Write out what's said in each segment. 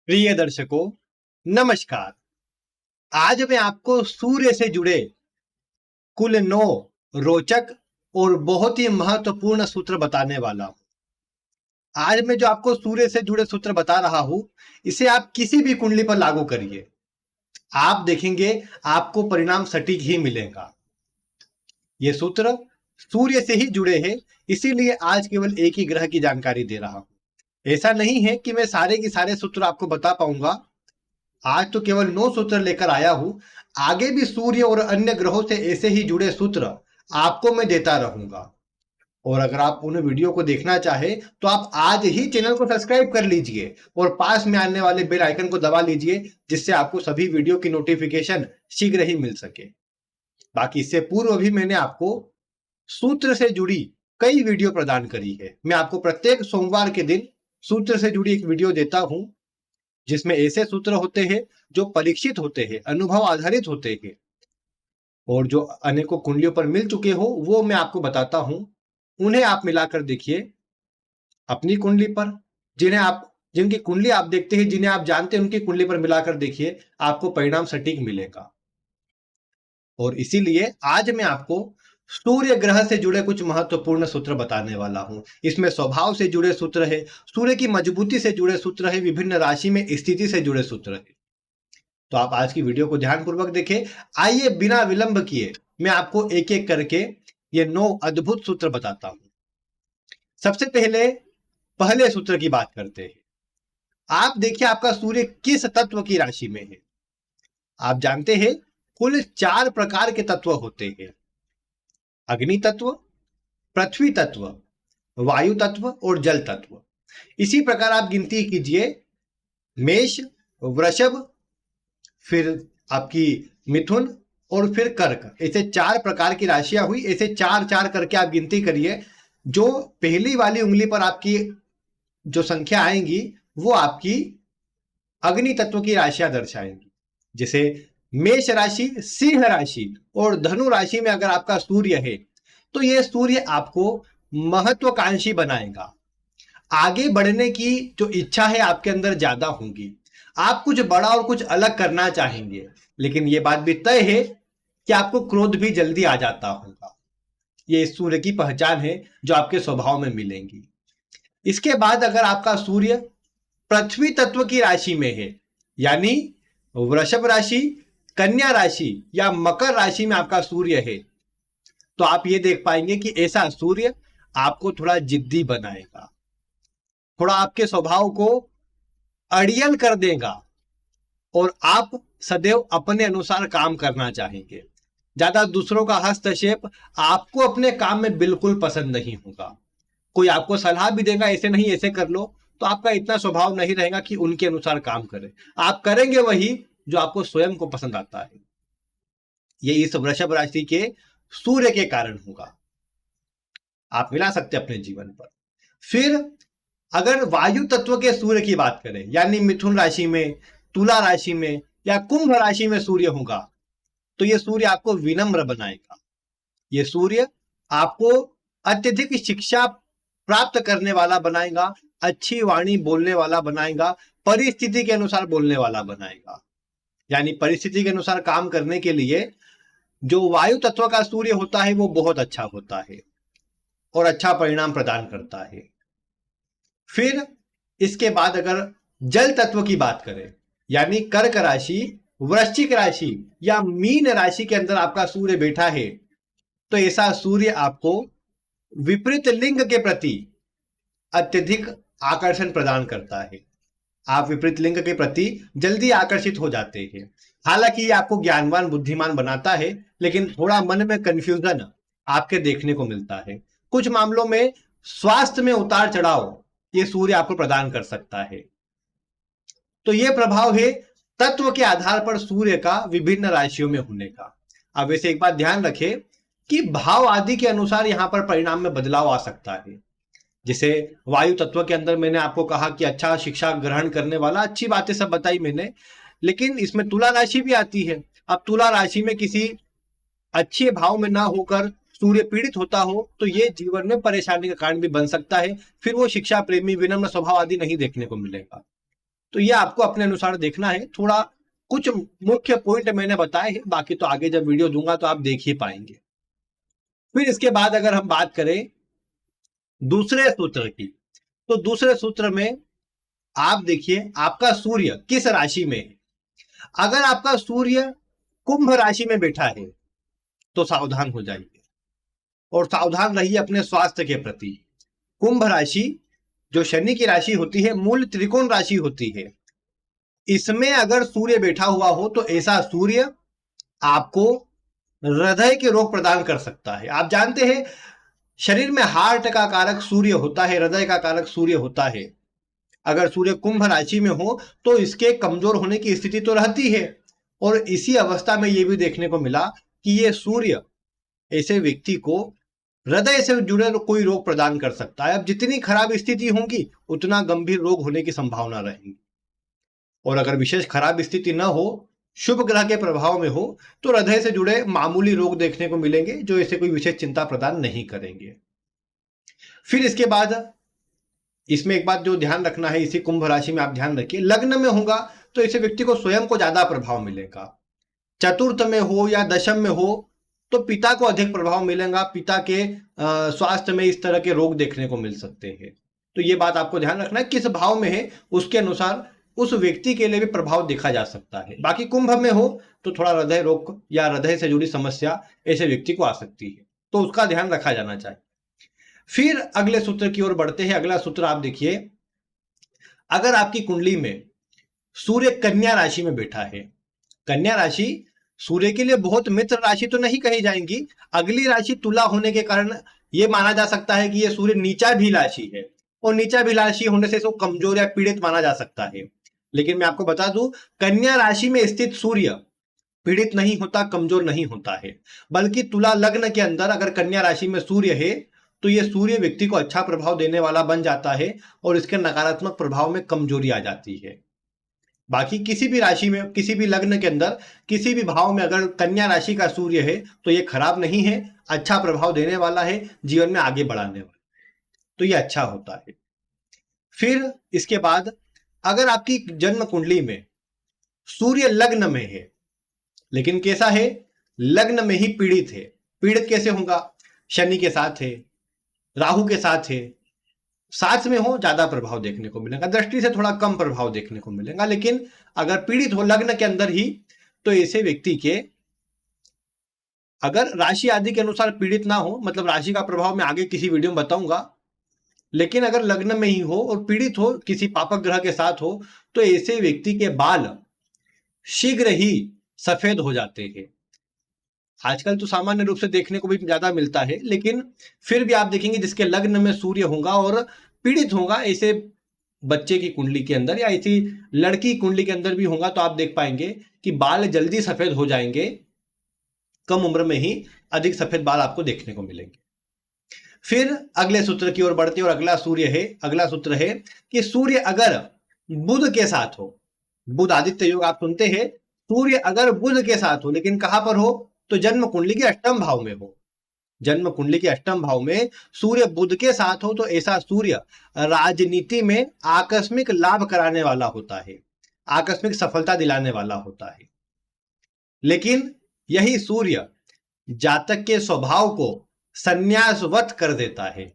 प्रिय दर्शकों, नमस्कार। आज मैं आपको सूर्य से जुड़े कुल 9 रोचक और बहुत ही महत्वपूर्ण सूत्र बताने वाला हूं। आज मैं जो आपको सूर्य से जुड़े सूत्र बता रहा हूं, इसे आप किसी भी कुंडली पर लागू करिए। आप देखेंगे आपको परिणाम सटीक ही मिलेगा। ये सूत्र सूर्य से ही जुड़े हैं, इसीलिए आज केवल एक ही ग्रह की जानकारी दे रहा हूं। ऐसा नहीं है कि मैं सारे के सारे सूत्र आपको बता पाऊंगा। आज तो केवल 9 सूत्र लेकर आया हूं। आगे भी सूर्य और अन्य ग्रहों से ऐसे ही जुड़े सूत्र आपको मैं देता रहूंगा। और अगर आप उन वीडियो को देखना चाहे तो आप आज ही चैनल को सब्सक्राइब कर लीजिए और पास में आने वाले बेल आइकन को दबा लीजिए, जिससे आपको सभी वीडियो की नोटिफिकेशन शीघ्र ही मिल सके। बाकी इससे पूर्व भी मैंने आपको सूत्र से जुड़ी कई वीडियो प्रदान करी है। मैं आपको प्रत्येक सोमवार के दिन सूत्र से जुड़ी एक वीडियो देता हूं, जिसमें ऐसे सूत्र होते हैं जो परीक्षित होते हैं, अनुभव आधारित होते हैं, और जो अनेकों कुंडलियों पर मिल चुके हो वो मैं आपको बताता हूं। उन्हें आप मिलाकर देखिए अपनी कुंडली पर। जिनकी कुंडली आप देखते हैं, जिन्हें आप जानते हैं, उनकी कुंडली पर मिलाकर देखिए, आपको परिणाम सटीक मिलेगा। और इसीलिए आज मैं आपको सूर्य ग्रह से जुड़े कुछ महत्वपूर्ण सूत्र बताने वाला हूं। इसमें स्वभाव से जुड़े सूत्र है, सूर्य की मजबूती से जुड़े सूत्र है, विभिन्न राशि में स्थिति से जुड़े सूत्र है। तो आप आज की वीडियो को ध्यानपूर्वक देखें। आइए बिना विलंब किए मैं आपको एक एक करके ये 9 अद्भुत सूत्र बताता हूं। सबसे पहले सूत्र की बात करते हैं। आप देखिए आपका सूर्य किस तत्व की राशि में है। आप जानते हैं कुल 4 प्रकार के तत्व होते हैं: अग्नि तत्व, पृथ्वी तत्व, वायु तत्व और जल तत्व। इसी प्रकार आप गिनती कीजिए, मेष, वृषभ, फिर आपकी मिथुन और फिर कर्क, ऐसे 4 प्रकार की राशियां हुई। ऐसे 4-4 करके आप गिनती करिए। जो पहली वाली उंगली पर आपकी जो संख्या आएंगी वो आपकी अग्नि तत्व की राशियां दर्शाएंगी। जैसे मेष राशि, सिंह राशि और धनु राशि में अगर आपका सूर्य है तो यह सूर्य आपको महत्वाकांक्षी बनाएगा। आगे बढ़ने की जो इच्छा है आपके अंदर ज्यादा होगी। आप कुछ बड़ा और कुछ अलग करना चाहेंगे, लेकिन यह बात भी तय है कि आपको क्रोध भी जल्दी आ जाता होगा। ये सूर्य की पहचान है जो आपके स्वभाव में मिलेंगी। इसके बाद अगर आपका सूर्य पृथ्वी तत्व की राशि में है, यानी वृषभ राशि, कन्या राशि या मकर राशि में आपका सूर्य है, तो आप ये देख पाएंगे कि ऐसा सूर्य आपको थोड़ा जिद्दी बनाएगा, थोड़ा आपके स्वभाव को अड़ियल कर देगा और आप सदैव अपने अनुसार काम करना चाहेंगे। ज्यादा दूसरों का हस्तक्षेप आपको अपने काम में बिल्कुल पसंद नहीं होगा। कोई आपको सलाह भी देगा ऐसे नहीं ऐसे कर लो, तो आपका इतना स्वभाव नहीं रहेगा कि उनके अनुसार काम करें। आप करेंगे वही जो आपको स्वयं को पसंद आता है। ये इस वृषभ राशि के सूर्य के कारण होगा। आप मिला सकते अपने जीवन पर। फिर अगर वायु तत्व के सूर्य की बात करें, यानी मिथुन राशि में, तुला राशि में या कुंभ राशि में सूर्य होगा, तो यह सूर्य आपको विनम्र बनाएगा। यह सूर्य आपको अत्यधिक शिक्षा प्राप्त करने वाला बनाएगा, अच्छी वाणी बोलने वाला बनाएगा, परिस्थिति के अनुसार बोलने वाला बनाएगा। यानी परिस्थिति के अनुसार काम करने के लिए जो वायु तत्व का सूर्य होता है वो बहुत अच्छा होता है और अच्छा परिणाम प्रदान करता है। फिर इसके बाद अगर जल तत्व की बात करें, यानी कर्क राशि, वृश्चिक राशि या मीन राशि के अंदर आपका सूर्य बैठा है, तो ऐसा सूर्य आपको विपरीत लिंग के प्रति अत्यधिक आकर्षण प्रदान करता है। आप विपरीत लिंग के प्रति जल्दी आकर्षित हो जाते हैं। हालांकि ये आपको ज्ञानवान, बुद्धिमान बनाता है, लेकिन थोड़ा मन में कंफ्यूजन आपके देखने को मिलता है। कुछ मामलों में स्वास्थ्य में उतार चढ़ाव ये सूर्य आपको प्रदान कर सकता है। तो ये प्रभाव है तत्व के आधार पर सूर्य का विभिन्न राशियों में होने का। अब वैसे एक बात ध्यान रखें कि भाव आदि के अनुसार यहां पर परिणाम में बदलाव आ सकता है। जैसे वायु तत्व के अंदर मैंने आपको कहा कि अच्छा शिक्षा ग्रहण करने वाला, अच्छी बातें सब बताई मैंने, लेकिन इसमें तुला राशि भी आती है। अब तुला राशि में किसी अच्छे भाव में ना होकर सूर्य पीड़ित होता हो तो ये जीवन में परेशानी का कारण भी बन सकता है। फिर वो शिक्षा प्रेमी, विनम्र स्वभाव आदि नहीं देखने को मिलेगा। तो ये आपको अपने अनुसार देखना है। थोड़ा कुछ मुख्य पॉइंट मैंने बताए हैं, बाकी तो आगे जब वीडियो दूंगा तो आप देख ही पाएंगे। फिर इसके बाद अगर हम बात करें दूसरे सूत्र की, तो दूसरे सूत्र में आप देखिए आपका सूर्य किस राशि में है। अगर आपका सूर्य कुंभ राशि में बैठा है तो सावधान हो जाइए और सावधान रहिए अपने स्वास्थ्य के प्रति। कुंभ राशि जो शनि की राशि होती है, मूल त्रिकोण राशि होती है, इसमें अगर सूर्य बैठा हुआ हो तो ऐसा सूर्य आपको हृदय के रोग प्रदान कर सकता है। आप जानते हैं शरीर में हार्ट का कारक सूर्य होता है, हृदय का कारक सूर्य होता है। अगर सूर्य कुंभ राशि में हो तो इसके कमजोर होने की स्थिति तो रहती है। और इसी अवस्था में यह भी देखने को मिला कि यह सूर्य ऐसे व्यक्ति को हृदय से जुड़े कोई रोग प्रदान कर सकता है। अब जितनी खराब स्थिति होगी उतना गंभीर रोग होने की संभावना रहेगी। और अगर विशेष खराब स्थिति न हो, शुभ ग्रह के प्रभाव में हो, तो हृदय से जुड़े मामूली रोग देखने को मिलेंगे जो इसे कोई विशेष चिंता प्रदान नहीं करेंगे। फिर इसके बाद इसमें एक बात जो ध्यान रखना है, इसी कुंभ राशि में आप ध्यान रखिए, लग्न में होगा तो इसे व्यक्ति को स्वयं को ज्यादा प्रभाव मिलेगा। चतुर्थ में हो या दशम में हो तो पिता को अधिक प्रभाव मिलेगा। पिता के स्वास्थ्य में इस तरह के रोग देखने को मिल सकते हैं। तो ये बात आपको ध्यान रखना है, किस भाव में है उसके अनुसार उस व्यक्ति के लिए भी प्रभाव देखा जा सकता है। बाकी कुंभ में हो तो थोड़ा हृदय रोग या हृदय से जुड़ी समस्या ऐसे व्यक्ति को आ सकती है, तो उसका ध्यान रखा जाना चाहिए। फिर अगले सूत्र की ओर बढ़ते हैं। अगला सूत्र आप देखिए, अगर आपकी कुंडली में सूर्य कन्या राशि में बैठा है, कन्या राशि सूर्य के लिए बहुत मित्र राशि तो नहीं कही जाएंगी, अगली राशि तुला होने के कारण यह माना जा सकता है कि यह सूर्य नीचा भी राशि है, और नीचा भी राशि होने से इसको कमजोर या पीड़ित माना जा सकता है। लेकिन मैं आपको बता दूं, कन्या राशि में स्थित सूर्य पीड़ित नहीं होता, कमजोर नहीं होता है, बल्कि तुला लग्न के अंदर अगर कन्या राशि में सूर्य है तो यह सूर्य व्यक्ति को अच्छा प्रभाव देने वाला बन जाता है और इसके नकारात्मक प्रभाव में कमजोरी आ जाती है। बाकी किसी भी राशि में, किसी भी लग्न के अंदर, किसी भी भाव में अगर कन्या राशि का सूर्य है तो यह खराब नहीं है, अच्छा प्रभाव देने वाला है, जीवन में आगे बढ़ाने वाला, तो यह अच्छा होता है। फिर इसके बाद अगर आपकी जन्म कुंडली में सूर्य लग्न में है, लेकिन कैसा है, लग्न में ही पीड़ित है। पीड़ित कैसे होगा, शनि के साथ है, राहु के साथ है, साथ में हो ज्यादा प्रभाव देखने को मिलेगा, दृष्टि से थोड़ा कम प्रभाव देखने को मिलेगा। लेकिन अगर पीड़ित हो लग्न के अंदर ही तो ऐसे व्यक्ति के, अगर राशि आदि के अनुसार पीड़ित ना हो, मतलब राशि का प्रभाव मैं आगे किसी वीडियो में बताऊंगा, लेकिन अगर लग्न में ही हो और पीड़ित हो, किसी पापक ग्रह के साथ हो, तो ऐसे व्यक्ति के बाल शीघ्र ही सफेद हो जाते हैं। आजकल तो सामान्य रूप से देखने को भी ज्यादा मिलता है, लेकिन फिर भी आप देखेंगे जिसके लग्न में सूर्य होगा और पीड़ित होगा, ऐसे बच्चे की कुंडली के अंदर या ऐसी लड़की कुंडली के अंदर भी होगा, तो आप देख पाएंगे कि बाल जल्दी सफेद हो जाएंगे, कम उम्र में ही अधिक सफेद बाल आपको देखने को मिलेंगे। फिर अगले सूत्र की ओर बढ़ते और अगला सूत्र है कि सूर्य अगर बुध के साथ हो, बुध आदित्य योग आप सुनते हैं, सूर्य अगर बुध के साथ हो, लेकिन कहां पर हो, तो जन्म कुंडली के अष्टम भाव में हो। जन्म कुंडली के अष्टम भाव में सूर्य बुध के साथ हो तो ऐसा सूर्य राजनीति में आकस्मिक लाभ कराने वाला होता है, आकस्मिक सफलता दिलाने वाला होता है। लेकिन यही सूर्य जातक के स्वभाव को संन्यासवत कर देता है,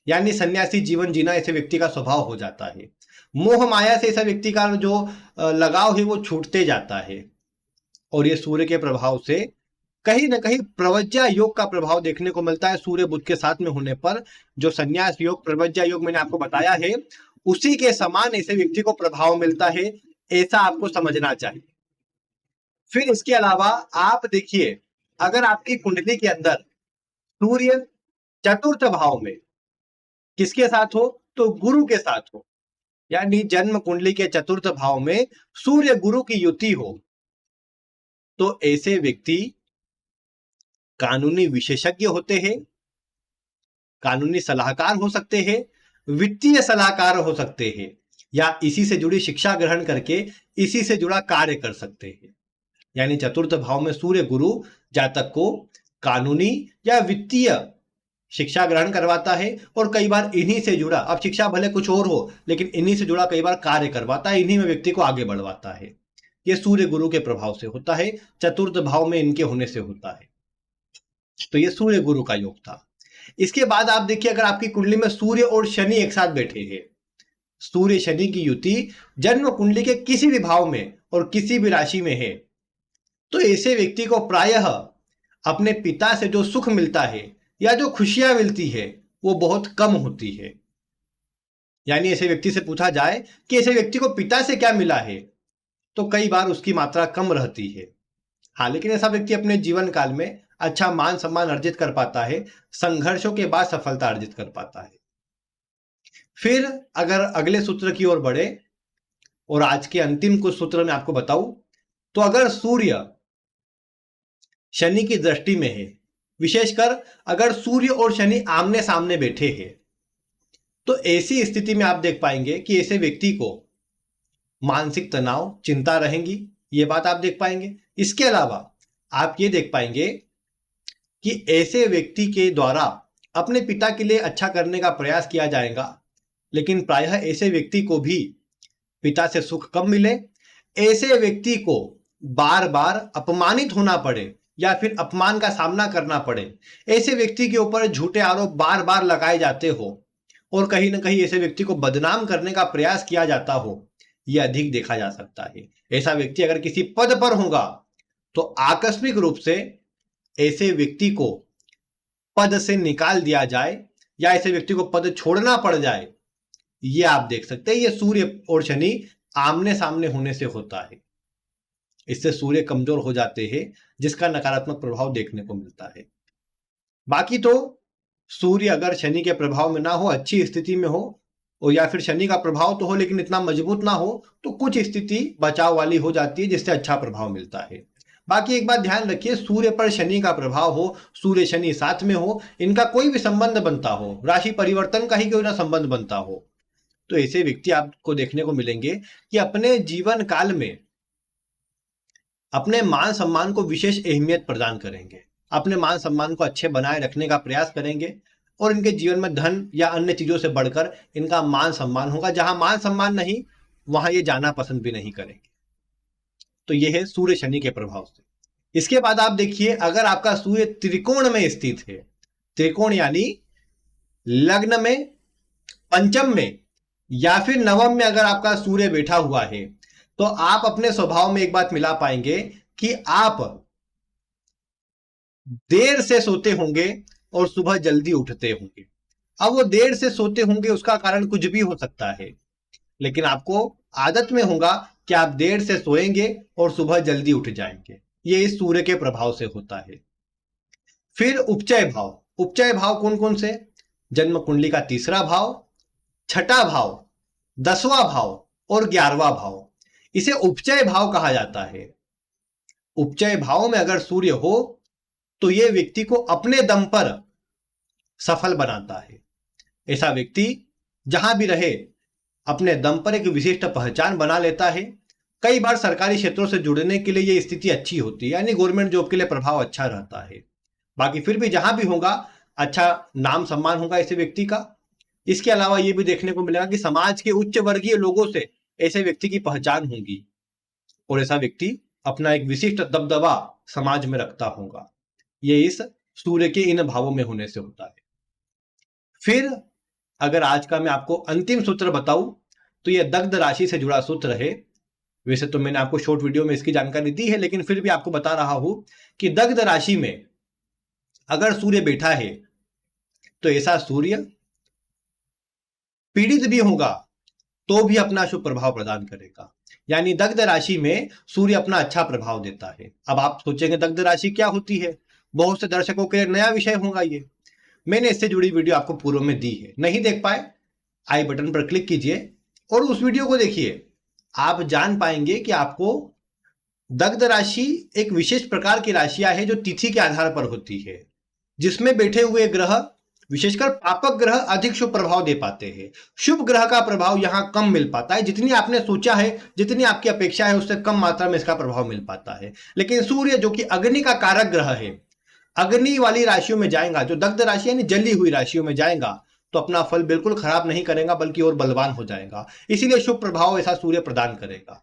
यानी सन्यासी जीवन जीना ऐसे व्यक्ति का स्वभाव हो जाता है। मोह माया से ऐसा व्यक्ति का जो लगाव है वो छूटते जाता है, और ये सूर्य के प्रभाव से कहीं ना कहीं प्रवज्या योग का प्रभाव देखने को मिलता है। सूर्य बुध के साथ में होने पर जो संन्यास योग, प्रवज्या योग मैंने आपको बताया है, उसी के समान ऐसे व्यक्ति को प्रभाव मिलता है, ऐसा आपको समझना चाहिए। फिर इसके अलावा आप देखिए, अगर आपकी कुंडली के अंदर सूर्य चतुर्थ भाव में किसके साथ हो, तो गुरु के साथ हो, यानी जन्म कुंडली के चतुर्थ भाव में सूर्य गुरु की युति हो, तो ऐसे व्यक्ति कानूनी विशेषज्ञ होते हैं, कानूनी सलाहकार हो सकते हैं, वित्तीय सलाहकार हो सकते हैं, या इसी से जुड़ी शिक्षा ग्रहण करके इसी से जुड़ा कार्य कर सकते हैं। यानी चतुर्थ भाव में सूर्य गुरु जातक को कानूनी या वित्तीय शिक्षा ग्रहण करवाता है और कई बार इन्हीं से जुड़ा, अब शिक्षा भले कुछ और हो लेकिन इन्हीं से जुड़ा कई बार कार्य करवाता है, इन्हीं में व्यक्ति को आगे बढ़वाता है। ये सूर्य गुरु के प्रभाव से होता है, चतुर्थ भाव में इनके होने से होता है। तो ये सूर्य गुरु का योग था। इसके बाद आप देखिए, अगर आपकी कुंडली में सूर्य और शनि एक साथ बैठे हैं, सूर्य शनि की युति जन्म कुंडली के किसी भी भाव में और किसी भी राशि में है, तो ऐसे व्यक्ति को प्रायः अपने पिता से जो सुख मिलता है या जो खुशियां मिलती है वो बहुत कम होती है। यानी ऐसे व्यक्ति से पूछा जाए कि ऐसे व्यक्ति को पिता से क्या मिला है, तो कई बार उसकी मात्रा कम रहती है। हाँ, लेकिन ऐसा व्यक्ति अपने जीवन काल में अच्छा मान सम्मान अर्जित कर पाता है, संघर्षों के बाद सफलता अर्जित कर पाता है। फिर अगर अगले सूत्र की ओर बढ़े और आज के अंतिम कुछ सूत्र में आपको बताऊं, तो अगर सूर्य शनि की दृष्टि में है, विशेषकर अगर सूर्य और शनि आमने सामने बैठे हैं, तो ऐसी स्थिति में आप देख पाएंगे कि ऐसे व्यक्ति को मानसिक तनाव, चिंता रहेंगी, ये बात आप देख पाएंगे। इसके अलावा आप ये देख पाएंगे कि ऐसे व्यक्ति के द्वारा अपने पिता के लिए अच्छा करने का प्रयास किया जाएगा, लेकिन प्रायः ऐसे व्यक्ति को भी पिता से सुख कम मिले, ऐसे व्यक्ति को बार बार अपमानित होना पड़े या फिर अपमान का सामना करना पड़े, ऐसे व्यक्ति के ऊपर झूठे आरोप बार बार लगाए जाते हो और कहीं ना कहीं ऐसे व्यक्ति को बदनाम करने का प्रयास किया जाता हो, यह अधिक देखा जा सकता है। ऐसा व्यक्ति अगर किसी पद पर होगा तो आकस्मिक रूप से ऐसे व्यक्ति को पद से निकाल दिया जाए या ऐसे व्यक्ति को पद छोड़ना पड़ जाए, ये आप देख सकते हैं। ये सूर्य और शनि आमने सामने होने से होता है। इससे सूर्य कमजोर हो जाते हैं, जिसका नकारात्मक प्रभाव देखने को मिलता है। बाकी तो सूर्य अगर शनि के प्रभाव में ना हो, अच्छी स्थिति में हो, और या फिर शनि का प्रभाव तो हो लेकिन इतना मजबूत ना हो, तो कुछ स्थिति बचाव वाली हो जाती है, जिससे अच्छा प्रभाव मिलता है। बाकी एक बात ध्यान रखिए, सूर्य पर शनि का प्रभाव हो, सूर्य शनि साथ में हो, इनका कोई भी संबंध बनता हो, राशि परिवर्तन का ही कोई ना संबंध बनता हो, तो ऐसे व्यक्ति आपको देखने को मिलेंगे कि अपने जीवन काल में अपने मान सम्मान को विशेष अहमियत प्रदान करेंगे, अपने मान सम्मान को अच्छे बनाए रखने का प्रयास करेंगे और इनके जीवन में धन या अन्य चीजों से बढ़कर इनका मान सम्मान होगा। जहां मान सम्मान नहीं, वहां ये जाना पसंद भी नहीं करेंगे। तो यह है सूर्य शनि के प्रभाव से। इसके बाद आप देखिए, अगर आपका सूर्य त्रिकोण में स्थित है, त्रिकोण यानी लग्न में, पंचम में या फिर नवम में अगर आपका सूर्य बैठा हुआ है, तो आप अपने स्वभाव में एक बात मिला पाएंगे कि आप देर से सोते होंगे और सुबह जल्दी उठते होंगे। अब वो देर से सोते होंगे, उसका कारण कुछ भी हो सकता है, लेकिन आपको आदत में होगा कि आप देर से सोएंगे और सुबह जल्दी उठ जाएंगे। ये इस सूर्य के प्रभाव से होता है। फिर उपचय भाव, उपचय भाव कौन कौन से? जन्म कुंडली का तीसरा भाव, छठा भाव, 10वां भाव और 11वां भाव, इसे उपचय भाव कहा जाता है। उपचय भाव में अगर सूर्य हो तो यह व्यक्ति को अपने दम पर सफल बनाता है। ऐसा व्यक्ति जहां भी रहे अपने दम पर एक विशिष्ट पहचान बना लेता है। कई बार सरकारी क्षेत्रों से जुड़ने के लिए यह स्थिति अच्छी होती है, यानी गवर्नमेंट जॉब के लिए प्रभाव अच्छा रहता है। बाकी फिर भी जहां भी होगा अच्छा नाम सम्मान होगा ऐसे व्यक्ति का। इसके अलावा यह भी देखने को मिलेगा कि समाज के उच्च वर्गीय लोगों से ऐसे व्यक्ति की पहचान होगी और ऐसा व्यक्ति अपना एक विशिष्ट दबदबा समाज में रखता होगा। ये इस सूर्य के इन भावों में होने से होता है। फिर अगर आज का मैं आपको अंतिम सूत्र बताऊं तो यह दग्ध राशि से जुड़ा सूत्र है। वैसे तो मैंने आपको शॉर्ट वीडियो में इसकी जानकारी दी है, लेकिन फिर भी आपको बता रहा हूं कि दग्ध राशि में अगर सूर्य बैठा है तो ऐसा सूर्य पीड़ित भी होगा तो भी अपना शुभ प्रभाव प्रदान करेगा। यानी दग्ध राशि में सूर्य अपना अच्छा प्रभाव देता है। अब आप सोचेंगे दग्ध राशि क्या होती है? बहुत से दर्शकों के लिए नया विषय होगा ये। मैंने इससे जुड़ी वीडियो आपको पूर्व में दी है, नहीं देख पाए आई बटन पर क्लिक कीजिए और उस वीडियो को देखिए। आप जान पाएंगे कि आपको दग्ध राशि एक विशेष प्रकार की राशियां है जो तिथि के आधार पर होती है, जिसमें बैठे हुए ग्रह विशेषकर पापक ग्रह अधिक शुभ प्रभाव दे पाते हैं। शुभ ग्रह का प्रभाव यहां कम मिल पाता है। जितनी आपने सोचा है, जितनी आपकी अपेक्षा है, उससे कम मात्रा में इसका प्रभाव मिल पाता है। लेकिन सूर्य जो कि अग्नि का कारक ग्रह है, अग्नि वाली राशियों में जाएगा, जो दग्ध राशि यानी जली हुई राशियों में जाएगा, तो अपना फल बिल्कुल खराब नहीं करेगा बल्कि और बलवान हो जाएगा। इसीलिए शुभ प्रभाव ऐसा सूर्य प्रदान करेगा,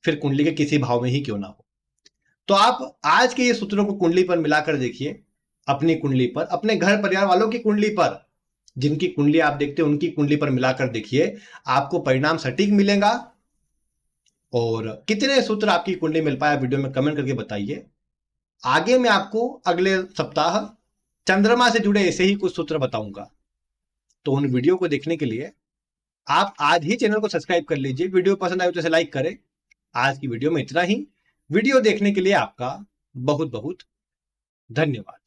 फिर कुंडली के किसी भाव में ही क्यों ना हो। तो आप आज के ये सूत्रों को कुंडली पर मिलाकर देखिए, अपनी कुंडली पर, अपने घर परिवार वालों की कुंडली पर, जिनकी कुंडली आप देखते हैं उनकी कुंडली पर मिलाकर देखिए, आपको परिणाम सटीक मिलेगा। और कितने सूत्र आपकी कुंडली मिल पाया वीडियो में कमेंट करके बताइए। आगे मैं आपको अगले सप्ताह चंद्रमा से जुड़े ऐसे ही कुछ सूत्र बताऊंगा। तो उन वीडियो को देखने के लिए आप आज ही चैनल को सब्सक्राइब कर लीजिए। वीडियो पसंद आए तो इसे लाइक करें। आज की वीडियो में इतना ही। वीडियो देखने के लिए आपका बहुत बहुत धन्यवाद।